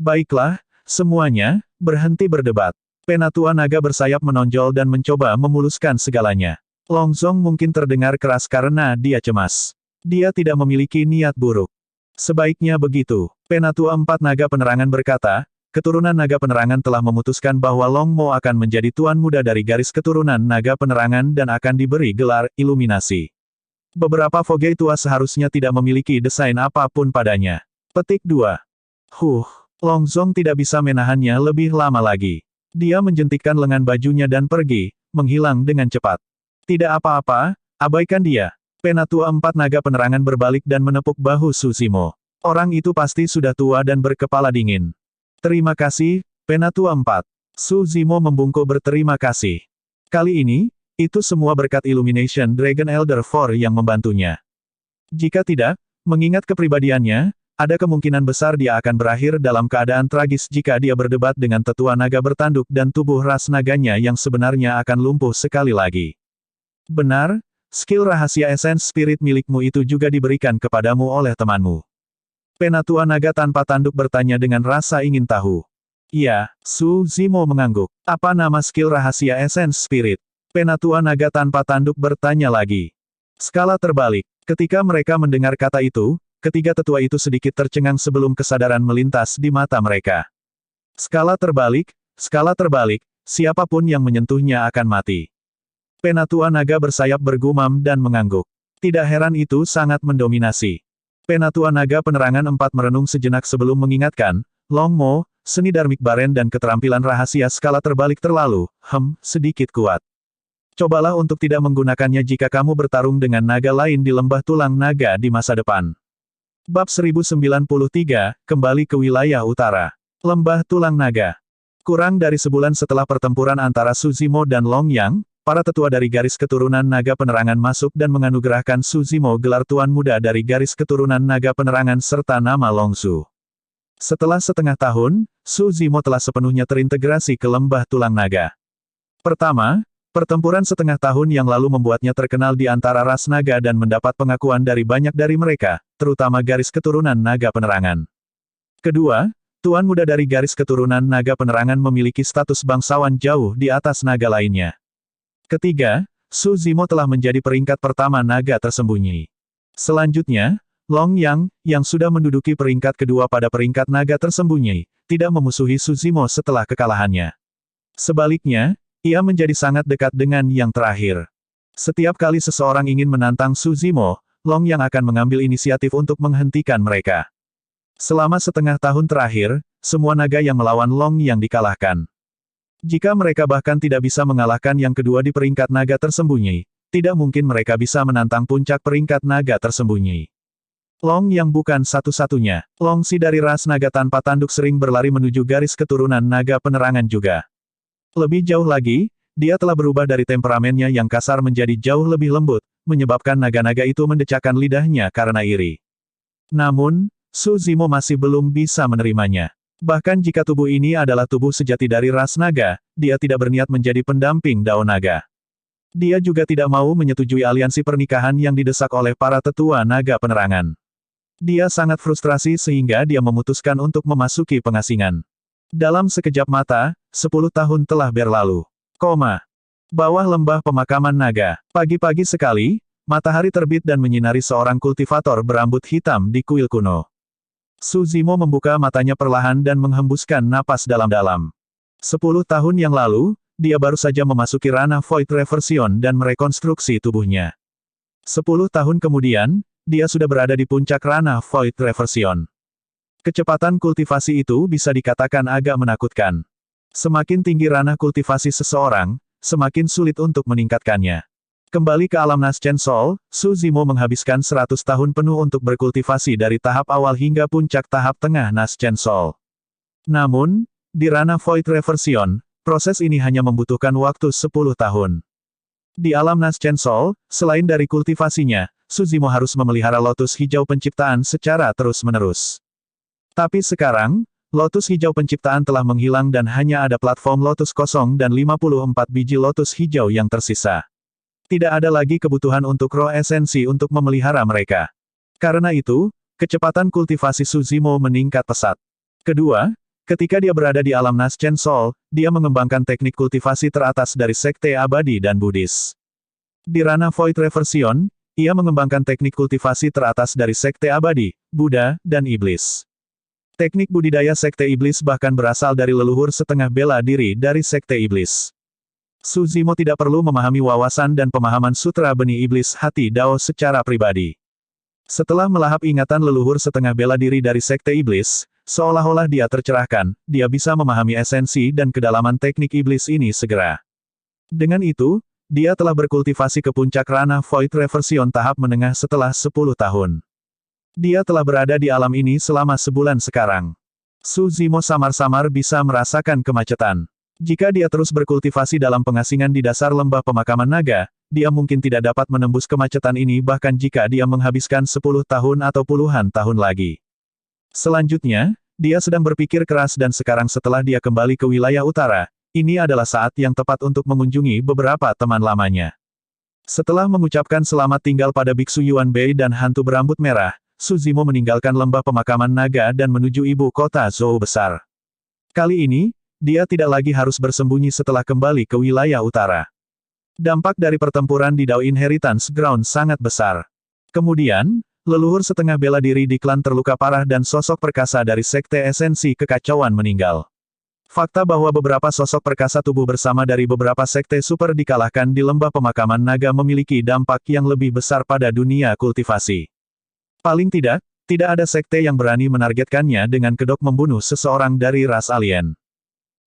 Baiklah, semuanya, berhenti berdebat. Penatua naga bersayap menonjol dan mencoba memuluskan segalanya. Long Zong mungkin terdengar keras karena dia cemas. Dia tidak memiliki niat buruk. Sebaiknya begitu. Penatua empat naga penerangan berkata, keturunan naga penerangan telah memutuskan bahwa Long Mo akan menjadi tuan muda dari garis keturunan naga penerangan dan akan diberi gelar iluminasi. Beberapa Foge tua seharusnya tidak memiliki desain apapun padanya. Petik 2. Long Zong tidak bisa menahannya lebih lama lagi. Dia menjentikkan lengan bajunya dan pergi, menghilang dengan cepat. Tidak apa-apa, abaikan dia. Penatua empat naga penerangan berbalik dan menepuk bahu Su Zimo. Orang itu pasti sudah tua dan berkepala dingin. Terima kasih, Penatua empat. Su Zimo membungkuk berterima kasih. Kali ini, itu semua berkat Illumination Dragon Elder 4 yang membantunya. Jika tidak, mengingat kepribadiannya, ada kemungkinan besar dia akan berakhir dalam keadaan tragis jika dia berdebat dengan tetua naga bertanduk dan tubuh ras naganya yang sebenarnya akan lumpuh sekali lagi. Benar, skill rahasia Essence Spirit milikmu itu juga diberikan kepadamu oleh temanmu. Penatua naga tanpa tanduk bertanya dengan rasa ingin tahu. Iya, Su Zimo mengangguk. Apa nama skill rahasia Essence Spirit? Penatua naga tanpa tanduk bertanya lagi. Skala terbalik. Ketika mereka mendengar kata itu, ketiga tetua itu sedikit tercengang sebelum kesadaran melintas di mata mereka. Skala terbalik, siapapun yang menyentuhnya akan mati. Penatua naga bersayap bergumam dan mengangguk. Tidak heran itu sangat mendominasi. Penatua naga penerangan empat merenung sejenak sebelum mengingatkan, Long Mo, seni Dharmic Baren dan keterampilan rahasia skala terbalik terlalu, sedikit kuat. Cobalah untuk tidak menggunakannya jika kamu bertarung dengan naga lain di lembah tulang naga di masa depan. Bab 1093, kembali ke wilayah utara. Lembah tulang naga. Kurang dari sebulan setelah pertempuran antara Su Zimo dan Long Yang, para tetua dari garis keturunan naga penerangan masuk dan menganugerahkan Su Zimo gelar tuan muda dari garis keturunan naga penerangan serta nama Long Su. Setelah setengah tahun, Su Zimo telah sepenuhnya terintegrasi ke lembah tulang naga. Pertama, pertempuran setengah tahun yang lalu membuatnya terkenal di antara ras naga dan mendapat pengakuan dari banyak dari mereka, terutama garis keturunan naga penerangan. Kedua, tuan muda dari garis keturunan naga penerangan memiliki status bangsawan jauh di atas naga lainnya. Ketiga, Su Zimo telah menjadi peringkat pertama naga tersembunyi. Selanjutnya, Long Yang, yang sudah menduduki peringkat kedua pada peringkat naga tersembunyi, tidak memusuhi Su Zimo setelah kekalahannya. Sebaliknya, ia menjadi sangat dekat dengan yang terakhir. Setiap kali seseorang ingin menantang Su Zimo, Long Yang akan mengambil inisiatif untuk menghentikan mereka. Selama setengah tahun terakhir, semua naga yang melawan Long Yang dikalahkan. Jika mereka bahkan tidak bisa mengalahkan yang kedua di peringkat naga tersembunyi, tidak mungkin mereka bisa menantang puncak peringkat naga tersembunyi. Long Yang bukan satu-satunya. Long Si dari ras naga tanpa tanduk sering berlari menuju garis keturunan naga penerangan juga. Lebih jauh lagi, dia telah berubah dari temperamennya yang kasar menjadi jauh lebih lembut, menyebabkan naga-naga itu mendecakkan lidahnya karena iri. Namun, Su Zimo masih belum bisa menerimanya. Bahkan jika tubuh ini adalah tubuh sejati dari ras naga, dia tidak berniat menjadi pendamping Dao Naga. Dia juga tidak mau menyetujui aliansi pernikahan yang didesak oleh para tetua naga penerangan. Dia sangat frustrasi sehingga dia memutuskan untuk memasuki pengasingan. Dalam sekejap mata, 10 tahun telah berlalu. Bawah lembah pemakaman naga. Pagi-pagi sekali, matahari terbit dan menyinari seorang kultivator berambut hitam di kuil kuno. Su Zimo membuka matanya perlahan dan menghembuskan napas dalam-dalam. 10 tahun yang lalu, dia baru saja memasuki ranah Void Reversion dan merekonstruksi tubuhnya. 10 tahun kemudian, dia sudah berada di puncak ranah Void Reversion. Kecepatan kultivasi itu bisa dikatakan agak menakutkan. Semakin tinggi ranah kultivasi seseorang, semakin sulit untuk meningkatkannya. Kembali ke alam Naschen Sol, Su Zimo menghabiskan 100 tahun penuh untuk berkultivasi dari tahap awal hingga puncak tahap tengah Naschen Sol. Namun, di ranah Void Reversion, proses ini hanya membutuhkan waktu 10 tahun. Di alam Naschen Sol, selain dari kultivasinya, Su Zimo harus memelihara lotus hijau penciptaan secara terus-menerus. Tapi sekarang, lotus hijau penciptaan telah menghilang dan hanya ada platform lotus kosong dan 54 biji lotus hijau yang tersisa. Tidak ada lagi kebutuhan untuk roh esensi untuk memelihara mereka. Karena itu, kecepatan kultivasi Su Zimo meningkat pesat. Kedua, ketika dia berada di alam Naschen Sol, dia mengembangkan teknik kultivasi teratas dari Sekte Abadi dan Buddhis. Di ranah Void Reversion, ia mengembangkan teknik kultivasi teratas dari Sekte Abadi, Buddha, dan Iblis. Teknik budidaya Sekte Iblis bahkan berasal dari leluhur setengah bela diri dari Sekte Iblis. Su Zimo tidak perlu memahami wawasan dan pemahaman Sutra Benih Iblis Hati Dao secara pribadi. Setelah melahap ingatan leluhur setengah bela diri dari Sekte Iblis, seolah-olah dia tercerahkan, dia bisa memahami esensi dan kedalaman teknik iblis ini segera. Dengan itu, dia telah berkultivasi ke puncak ranah Void Reversion tahap menengah setelah 10 tahun. Dia telah berada di alam ini selama sebulan sekarang. Su Zimo samar-samar bisa merasakan kemacetan. Jika dia terus berkultivasi dalam pengasingan di dasar lembah pemakaman naga, dia mungkin tidak dapat menembus kemacetan ini bahkan jika dia menghabiskan 10 tahun atau puluhan tahun lagi. Selanjutnya, dia sedang berpikir keras dan sekarang setelah dia kembali ke wilayah utara, ini adalah saat yang tepat untuk mengunjungi beberapa teman lamanya. Setelah mengucapkan selamat tinggal pada Biksu Yuan Bei dan hantu berambut merah, Su Zimo meninggalkan lembah pemakaman naga dan menuju ibu kota Zhou besar. Kali ini, dia tidak lagi harus bersembunyi setelah kembali ke wilayah utara. Dampak dari pertempuran di Dao Inheritance Ground sangat besar. Kemudian, leluhur setengah bela diri di klan terluka parah dan sosok perkasa dari Sekte Esensi Kekacauan meninggal. Fakta bahwa beberapa sosok perkasa tubuh bersama dari beberapa sekte super dikalahkan di lembah pemakaman naga memiliki dampak yang lebih besar pada dunia kultivasi. Paling tidak, tidak ada sekte yang berani menargetkannya dengan kedok membunuh seseorang dari ras alien.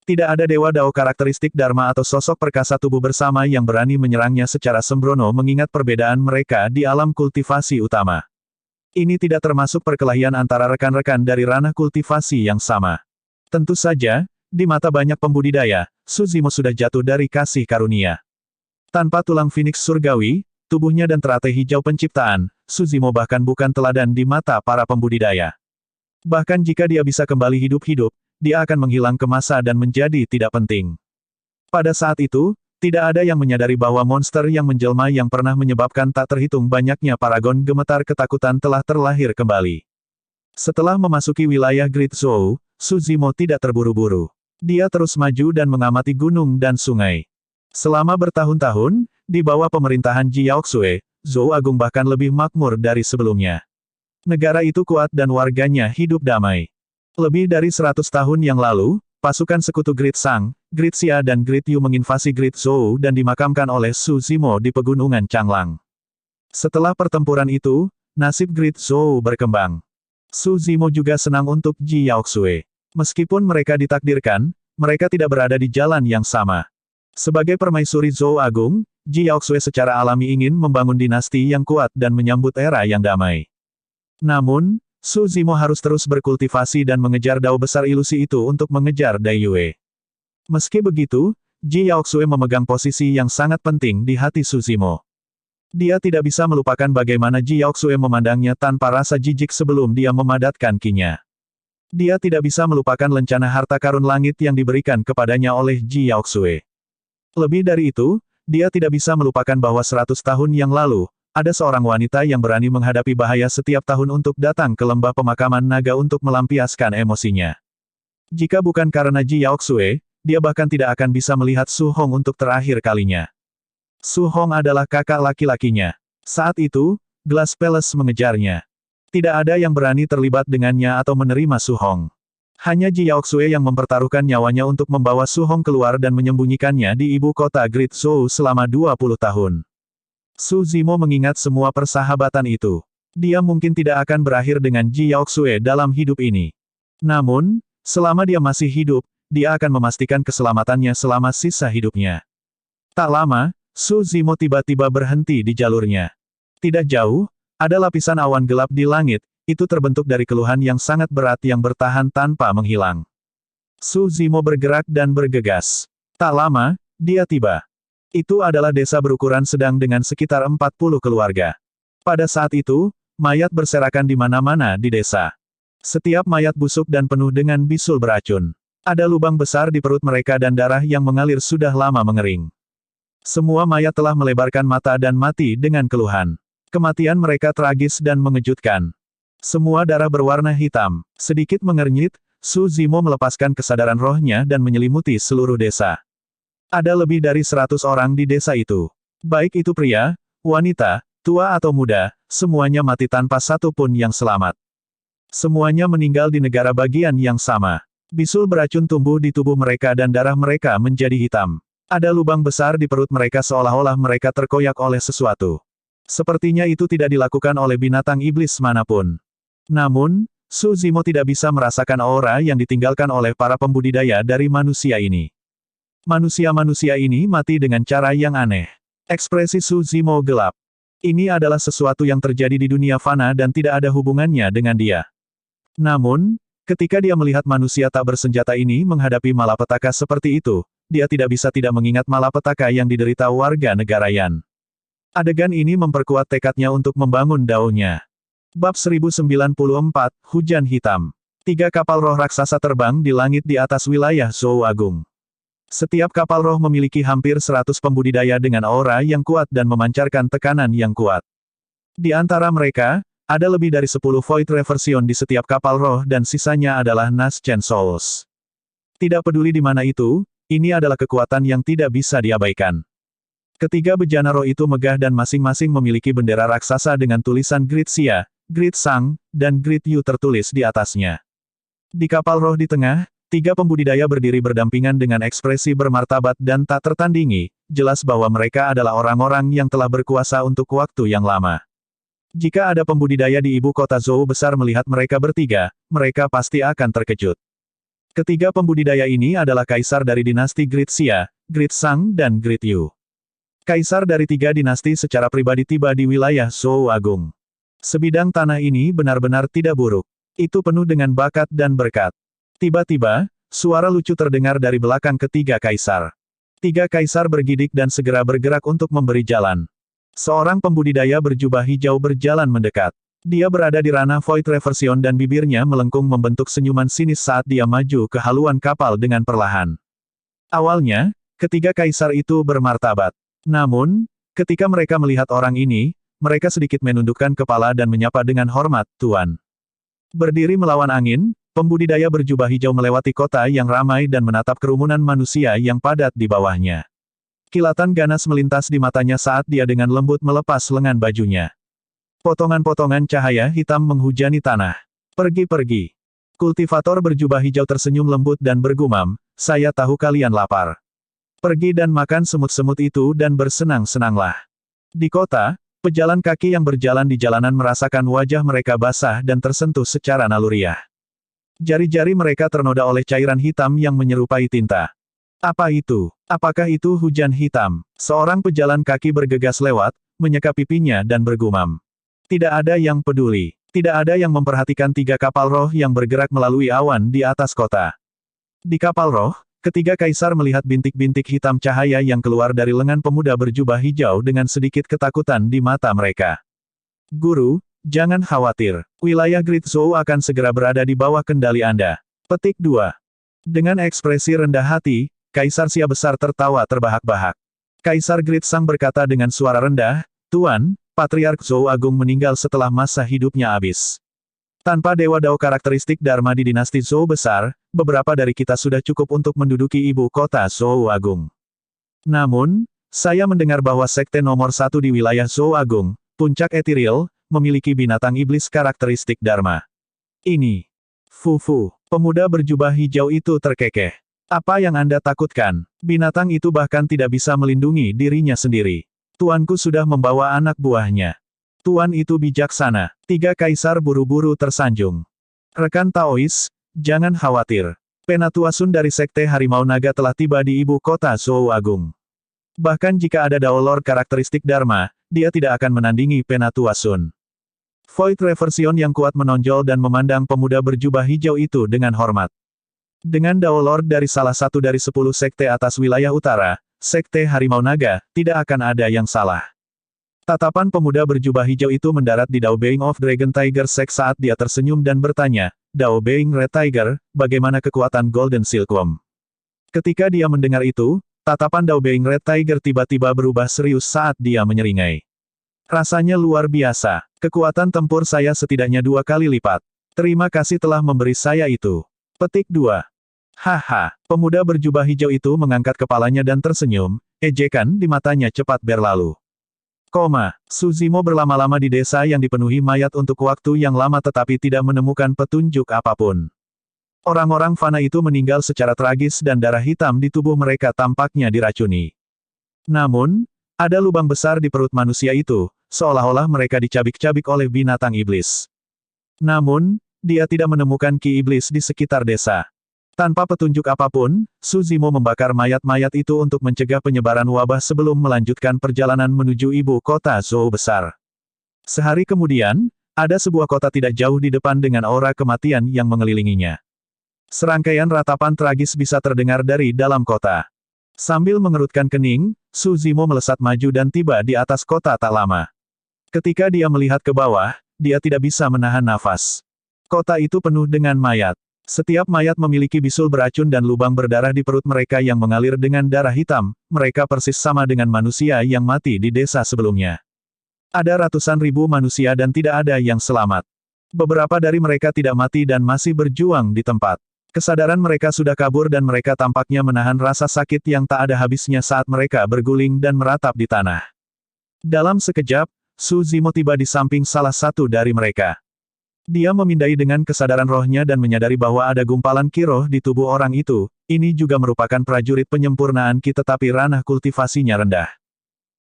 Tidak ada dewa Dao karakteristik Dharma atau sosok perkasa tubuh bersama yang berani menyerangnya secara sembrono mengingat perbedaan mereka di alam kultivasi utama. Ini tidak termasuk perkelahian antara rekan-rekan dari ranah kultivasi yang sama. Tentu saja, di mata banyak pembudidaya, Su Zimo sudah jatuh dari kasih karunia. Tanpa tulang Phoenix surgawi, tubuhnya dan teratai hijau penciptaan, Su Zimo bahkan bukan teladan di mata para pembudidaya. Bahkan jika dia bisa kembali hidup-hidup, dia akan menghilang ke masa dan menjadi tidak penting. Pada saat itu, tidak ada yang menyadari bahwa monster yang menjelma yang pernah menyebabkan tak terhitung banyaknya paragon gemetar ketakutan telah terlahir kembali. Setelah memasuki wilayah Great Zhou, Su Zimo tidak terburu-buru. Dia terus maju dan mengamati gunung dan sungai. Selama bertahun-tahun, di bawah pemerintahan Ji Yaoxue, Zhou Agung bahkan lebih makmur dari sebelumnya. Negara itu kuat dan warganya hidup damai. Lebih dari 100 tahun yang lalu, pasukan sekutu Great Sang, Great Xia dan Great Yu menginvasi Great Zhou dan dimakamkan oleh Su Zimo di pegunungan Changlang. Setelah pertempuran itu, nasib Great Zhou berkembang. Su Zimo juga senang untuk Ji Yaoxue. Meskipun mereka ditakdirkan, mereka tidak berada di jalan yang sama. Sebagai permaisuri Zhou Agung, Ji Yaoxue secara alami ingin membangun dinasti yang kuat dan menyambut era yang damai. Namun, Su Zimo harus terus berkultivasi dan mengejar dao besar ilusi itu untuk mengejar Dai Yue. Meski begitu, Ji Yaoxue memegang posisi yang sangat penting di hati Su Zimo. Dia tidak bisa melupakan bagaimana Ji Yaoxue memandangnya tanpa rasa jijik sebelum dia memadatkan ki-nya. Dia tidak bisa melupakan lencana harta karun langit yang diberikan kepadanya oleh Ji Yaoxue. Lebih dari itu, dia tidak bisa melupakan bahwa 100 tahun yang lalu, ada seorang wanita yang berani menghadapi bahaya setiap tahun untuk datang ke lembah pemakaman naga untuk melampiaskan emosinya. Jika bukan karena Ji Yaoxue, dia bahkan tidak akan bisa melihat Su Hong untuk terakhir kalinya. Su Hong adalah kakak laki-lakinya. Saat itu, Glass Palace mengejarnya. Tidak ada yang berani terlibat dengannya atau menerima Su Hong. Hanya Ji Yaoxue yang mempertaruhkan nyawanya untuk membawa Su Hong keluar dan menyembunyikannya di ibu kota Great Zhou selama 20 tahun. Su Zimo mengingat semua persahabatan itu. Dia mungkin tidak akan berakhir dengan Ji Yaoxue dalam hidup ini. Namun, selama dia masih hidup, dia akan memastikan keselamatannya selama sisa hidupnya. Tak lama, Su Zimo tiba-tiba berhenti di jalurnya. Tidak jauh, ada lapisan awan gelap di langit, itu terbentuk dari keluhan yang sangat berat yang bertahan tanpa menghilang. Su Zimo bergerak dan bergegas. Tak lama, dia tiba. Itu adalah desa berukuran sedang dengan sekitar 40 keluarga. Pada saat itu, mayat berserakan di mana-mana di desa. Setiap mayat busuk dan penuh dengan bisul beracun. Ada lubang besar di perut mereka dan darah yang mengalir sudah lama mengering. Semua mayat telah melebarkan mata dan mati dengan keluhan. Kematian mereka tragis dan mengejutkan. Semua darah berwarna hitam. Sedikit mengernyit, Su Zimo melepaskan kesadaran rohnya dan menyelimuti seluruh desa. Ada lebih dari 100 orang di desa itu. Baik itu pria, wanita, tua atau muda, semuanya mati tanpa satu pun yang selamat. Semuanya meninggal di negara bagian yang sama. Bisul beracun tumbuh di tubuh mereka dan darah mereka menjadi hitam. Ada lubang besar di perut mereka seolah-olah mereka terkoyak oleh sesuatu. Sepertinya itu tidak dilakukan oleh binatang iblis manapun. Namun, Su Zimo tidak bisa merasakan aura yang ditinggalkan oleh para pembudidaya dari manusia ini. Manusia-manusia ini mati dengan cara yang aneh. Ekspresi Su Zimo gelap. Ini adalah sesuatu yang terjadi di dunia fana dan tidak ada hubungannya dengan dia. Namun, ketika dia melihat manusia tak bersenjata ini menghadapi malapetaka seperti itu, dia tidak bisa tidak mengingat malapetaka yang diderita warga negara Yan. Adegan ini memperkuat tekadnya untuk membangun daunnya. Bab 1094, Hujan Hitam. 3 kapal roh raksasa terbang di langit di atas wilayah Zhou Agung. Setiap kapal roh memiliki hampir 100 pembudidaya dengan aura yang kuat dan memancarkan tekanan yang kuat. Di antara mereka, ada lebih dari 10 Void Reversion di setiap kapal roh dan sisanya adalah Next-Gen Souls. Tidak peduli di mana itu, ini adalah kekuatan yang tidak bisa diabaikan. Ketiga bejana roh itu megah dan masing-masing memiliki bendera raksasa dengan tulisan Great Xia, Great Sang, dan Great Yu tertulis di atasnya. Di kapal roh di tengah, 3 pembudidaya berdiri berdampingan dengan ekspresi bermartabat dan tak tertandingi, jelas bahwa mereka adalah orang-orang yang telah berkuasa untuk waktu yang lama. Jika ada pembudidaya di ibu kota Zhou besar melihat mereka bertiga, mereka pasti akan terkejut. Ketiga pembudidaya ini adalah kaisar dari dinasti Great Xia, Great Sang dan Great Yu. Kaisar dari 3 dinasti secara pribadi tiba di wilayah Zhou Agung. Sebidang tanah ini benar-benar tidak buruk. Itu penuh dengan bakat dan berkat. Tiba-tiba, suara lucu terdengar dari belakang ketiga kaisar. 3 kaisar bergidik dan segera bergerak untuk memberi jalan. Seorang pembudidaya berjubah hijau berjalan mendekat. Dia berada di ranah Void Reversion dan bibirnya melengkung membentuk senyuman sinis saat dia maju ke haluan kapal dengan perlahan. Awalnya, ketiga kaisar itu bermartabat. Namun, ketika mereka melihat orang ini, mereka sedikit menundukkan kepala dan menyapa dengan hormat, "Tuan." Berdiri melawan angin, pembudidaya berjubah hijau melewati kota yang ramai dan menatap kerumunan manusia yang padat di bawahnya. Kilatan ganas melintas di matanya saat dia dengan lembut melepas lengan bajunya. Potongan-potongan cahaya hitam menghujani tanah. "Pergi-pergi." Kultivator berjubah hijau tersenyum lembut dan bergumam, "Saya tahu kalian lapar. Pergi dan makan semut-semut itu dan bersenang-senanglah." Di kota, pejalan kaki yang berjalan di jalanan merasakan wajah mereka basah dan tersentuh secara naluriah. Jari-jari mereka ternoda oleh cairan hitam yang menyerupai tinta. Apa itu? Apakah itu hujan hitam? Seorang pejalan kaki bergegas lewat, menyeka pipinya dan bergumam. Tidak ada yang peduli. Tidak ada yang memperhatikan 3 kapal roh yang bergerak melalui awan di atas kota. Di kapal roh, ketiga kaisar melihat bintik-bintik hitam cahaya yang keluar dari lengan pemuda berjubah hijau dengan sedikit ketakutan di mata mereka. "Guru, jangan khawatir. Wilayah Great Zhou akan segera berada di bawah kendali Anda." Petik 2. Dengan ekspresi rendah hati, Kaisar Xia besar tertawa terbahak-bahak. Kaisar Great Sang berkata dengan suara rendah, "Tuan, Patriark Zhou Agung meninggal setelah masa hidupnya habis. Tanpa Dewa Dao karakteristik Dharma di dinasti Zhou besar, beberapa dari kita sudah cukup untuk menduduki ibu kota Zhou Agung. Namun, saya mendengar bahwa sekte nomor 1 di wilayah Zhou Agung, Puncak Ethereal, memiliki binatang iblis karakteristik Dharma. Ini." Fufu, pemuda berjubah hijau itu terkekeh. "Apa yang Anda takutkan? Binatang itu bahkan tidak bisa melindungi dirinya sendiri. Tuanku sudah membawa anak buahnya. Tuan itu bijaksana." 3 kaisar buru-buru tersanjung. "Rekan Taois, jangan khawatir. Penatua Sun dari Sekte Harimau Naga telah tiba di ibu kota Zhou Agung. Bahkan jika ada Dao Lord karakteristik Dharma, dia tidak akan menandingi Penatua Sun. Void Reversion yang kuat menonjol dan memandang pemuda berjubah hijau itu dengan hormat. Dengan Dao Lord dari salah satu dari 10 sekte atas wilayah utara, Sekte Harimau Naga, tidak akan ada yang salah. Tatapan pemuda berjubah hijau itu mendarat di Dao Being of Dragon Tiger Sect saat dia tersenyum dan bertanya, Dao Being Red Tiger, bagaimana kekuatan Golden Silkworm? Ketika dia mendengar itu, tatapan Dao Being Red Tiger tiba-tiba berubah serius saat dia menyeringai. Rasanya luar biasa. Kekuatan tempur saya setidaknya 2 kali lipat. Terima kasih telah memberi saya itu. Petik 2. Haha, pemuda berjubah hijau itu mengangkat kepalanya dan tersenyum, ejekan di matanya cepat berlalu. Suzimo berlama-lama di desa yang dipenuhi mayat untuk waktu yang lama tetapi tidak menemukan petunjuk apapun. Orang-orang fana itu meninggal secara tragis dan darah hitam di tubuh mereka tampaknya diracuni. Namun, ada lubang besar di perut manusia itu, seolah-olah mereka dicabik-cabik oleh binatang iblis. Namun, dia tidak menemukan ki iblis di sekitar desa. Tanpa petunjuk apapun, Suzimo membakar mayat-mayat itu untuk mencegah penyebaran wabah sebelum melanjutkan perjalanan menuju ibu kota Zhou besar. Sehari kemudian, ada sebuah kota tidak jauh di depan dengan aura kematian yang mengelilinginya. Serangkaian ratapan tragis bisa terdengar dari dalam kota. Sambil mengerutkan kening, Suzimo melesat maju dan tiba di atas kota tak lama. Ketika dia melihat ke bawah, dia tidak bisa menahan nafas. Kota itu penuh dengan mayat. Setiap mayat memiliki bisul beracun dan lubang berdarah di perut mereka yang mengalir dengan darah hitam, mereka persis sama dengan manusia yang mati di desa sebelumnya. Ada ratusan ribu manusia dan tidak ada yang selamat. Beberapa dari mereka tidak mati dan masih berjuang di tempat. Kesadaran mereka sudah kabur dan mereka tampaknya menahan rasa sakit yang tak ada habisnya saat mereka berguling dan meratap di tanah. Dalam sekejap, Suzimo tiba di samping salah satu dari mereka. Dia memindai dengan kesadaran rohnya dan menyadari bahwa ada gumpalan ki roh di tubuh orang itu, ini juga merupakan prajurit penyempurnaan ki tetapi ranah kultivasinya rendah.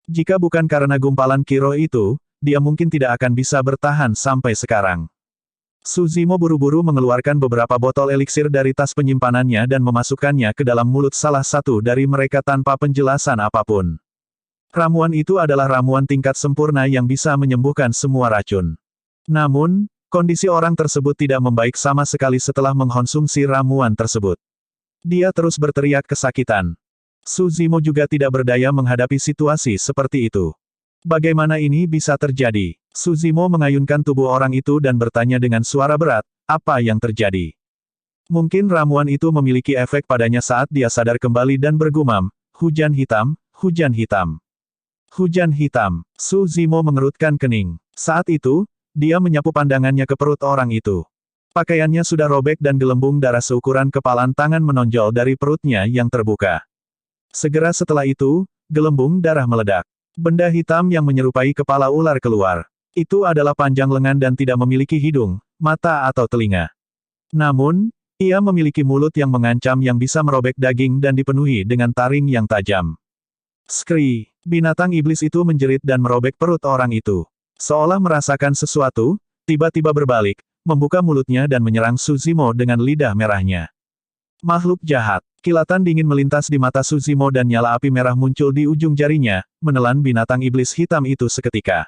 Jika bukan karena gumpalan ki roh itu, dia mungkin tidak akan bisa bertahan sampai sekarang. Suzimo buru-buru mengeluarkan beberapa botol eliksir dari tas penyimpanannya dan memasukkannya ke dalam mulut salah satu dari mereka tanpa penjelasan apapun. Ramuan itu adalah ramuan tingkat sempurna yang bisa menyembuhkan semua racun. Namun, kondisi orang tersebut tidak membaik sama sekali setelah mengkonsumsi ramuan tersebut. Dia terus berteriak kesakitan. Suzimo juga tidak berdaya menghadapi situasi seperti itu. Bagaimana ini bisa terjadi? Suzimo mengayunkan tubuh orang itu dan bertanya dengan suara berat, apa yang terjadi? Mungkin ramuan itu memiliki efek padanya saat dia sadar kembali dan bergumam, hujan hitam, hujan hitam. Hujan hitam. Suzimo mengerutkan kening. Saat itu, dia menyapu pandangannya ke perut orang itu. Pakaiannya sudah robek dan gelembung darah seukuran kepalan tangan menonjol dari perutnya yang terbuka. Segera setelah itu, gelembung darah meledak. Benda hitam yang menyerupai kepala ular keluar. Itu adalah panjang lengan dan tidak memiliki hidung, mata atau telinga. Namun, ia memiliki mulut yang mengancam yang bisa merobek daging dan dipenuhi dengan taring yang tajam. Skri! Binatang iblis itu menjerit dan merobek perut orang itu. Seolah merasakan sesuatu, tiba-tiba berbalik, membuka mulutnya dan menyerang Suzimo dengan lidah merahnya. Makhluk jahat. Kilatan dingin melintas di mata Suzimo dan nyala api merah muncul di ujung jarinya, menelan binatang iblis hitam itu seketika.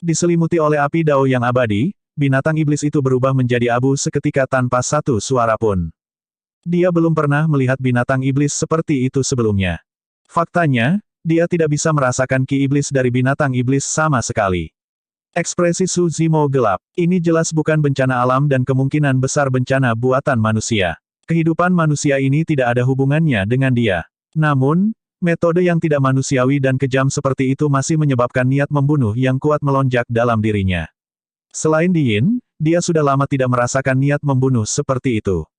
Diselimuti oleh api dao yang abadi, binatang iblis itu berubah menjadi abu seketika tanpa satu suara pun. Dia belum pernah melihat binatang iblis seperti itu sebelumnya. Faktanya, dia tidak bisa merasakan ki iblis dari binatang iblis sama sekali. Ekspresi Suzimo gelap. Ini jelas bukan bencana alam dan kemungkinan besar bencana buatan manusia. Kehidupan manusia ini tidak ada hubungannya dengan dia. Namun, metode yang tidak manusiawi dan kejam seperti itu masih menyebabkan niat membunuh yang kuat melonjak dalam dirinya. Selain Yin, dia sudah lama tidak merasakan niat membunuh seperti itu.